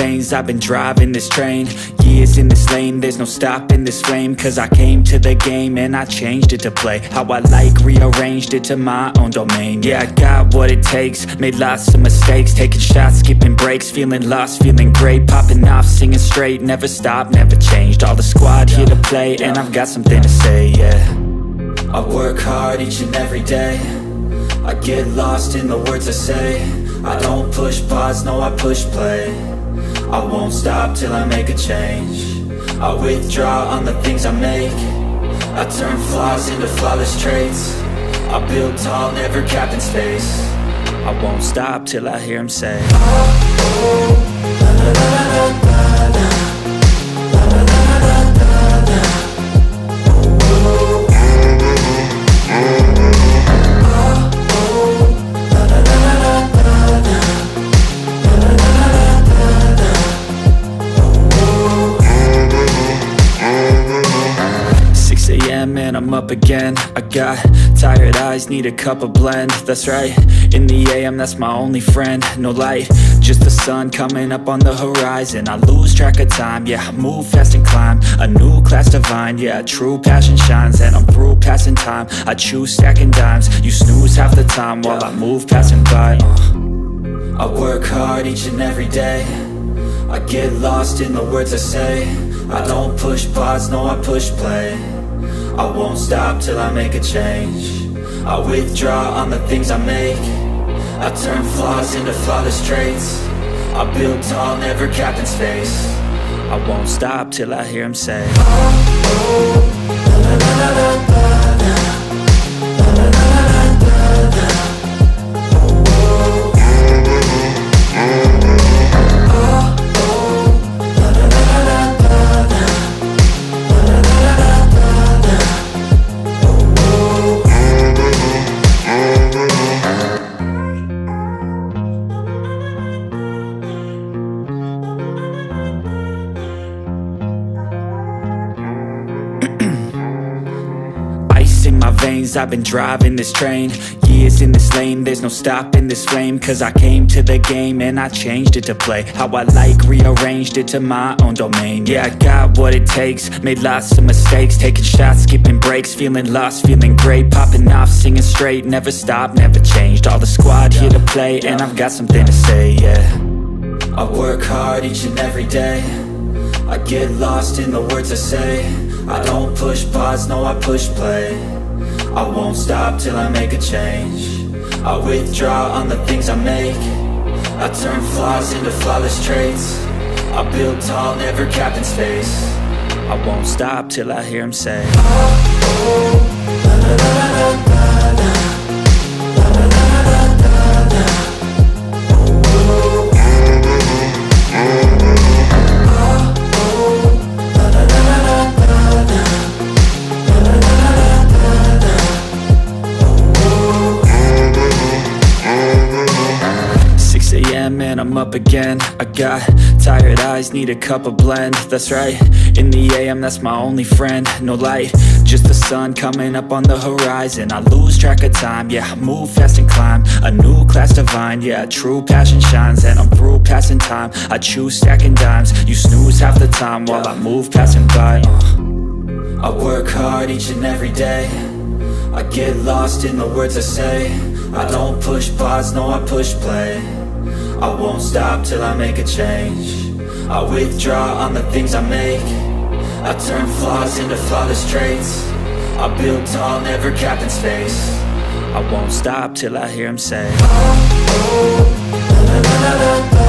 veins, I've been driving this train. Years in this lane, there's no stopping this flame. Cause I came to the game and I changed it to play how I like, rearranged it to my own domain. Yeah, I got what it takes, made lots of mistakes, taking shots, skipping breaks, feeling lost, feeling great, popping off, singing straight, never stopped, never changed. All the squad here to play and I've got something to say, yeah. I work hard each and every day, I get lost in the words I say. I don't push pause, no I push play. I won't stop till I make a change. I withdraw on the things I make. I turn flaws into flawless traits. I build tall, never capped in space. I won't stop till I hear him say, oh, la, la, la, la, la, la. And I'm up again. I got tired eyes, need a cup of blend. That's right, in the AM, that's my only friend. No light, just the sun coming up on the horizon. I lose track of time, yeah, I move fast and climb a new class divine, yeah, true passion shines. And I'm through passing time, I choose stacking dimes. You snooze half the time while I move passing by. I work hard each and every day, I get lost in the words I say. I don't push pause, no I push play. I won't stop till I make a change. I withdraw on the things I make. I turn flaws into flawless traits. I build tall, never capped in space. I won't stop till I hear him say, oh, la, la, la, la, la, la. I've been driving this train, years in this lane, there's no stopping this flame. Cause I came to the game and I changed it to play how I like, rearranged it to my own domain. Yeah, I got what it takes, made lots of mistakes, taking shots, skipping breaks, feeling lost, feeling great, popping off, singing straight, never stopped, never changed. All the squad here to play and I've got something to say, yeah. I work hard each and every day, I get lost in the words I say. I don't push pause, no I push play. I won't stop till I make a change. I withdraw on the things I make. I turn flaws into flawless traits. I build tall, never capped in space. I won't stop till I hear him say, oh, la, la, la, la, la, la. And I'm up again. I got tired eyes, need a cup of blend. That's right, in the AM, that's my only friend. No light, just the sun coming up on the horizon. I lose track of time, yeah, I move fast and climb a new class divine, yeah, true passion shines. And I'm through passing time, I choose stacking dimes. You snooze half the time while I move passing by. I work hard each and every day, I get lost in the words I say. I don't push pause, no I push play. I won't stop till I make a change. I withdraw on the things I make. I turn flaws into flawless traits. I build tall, never capped in space. I won't stop till I hear him say, oh, la, la, la, la, la.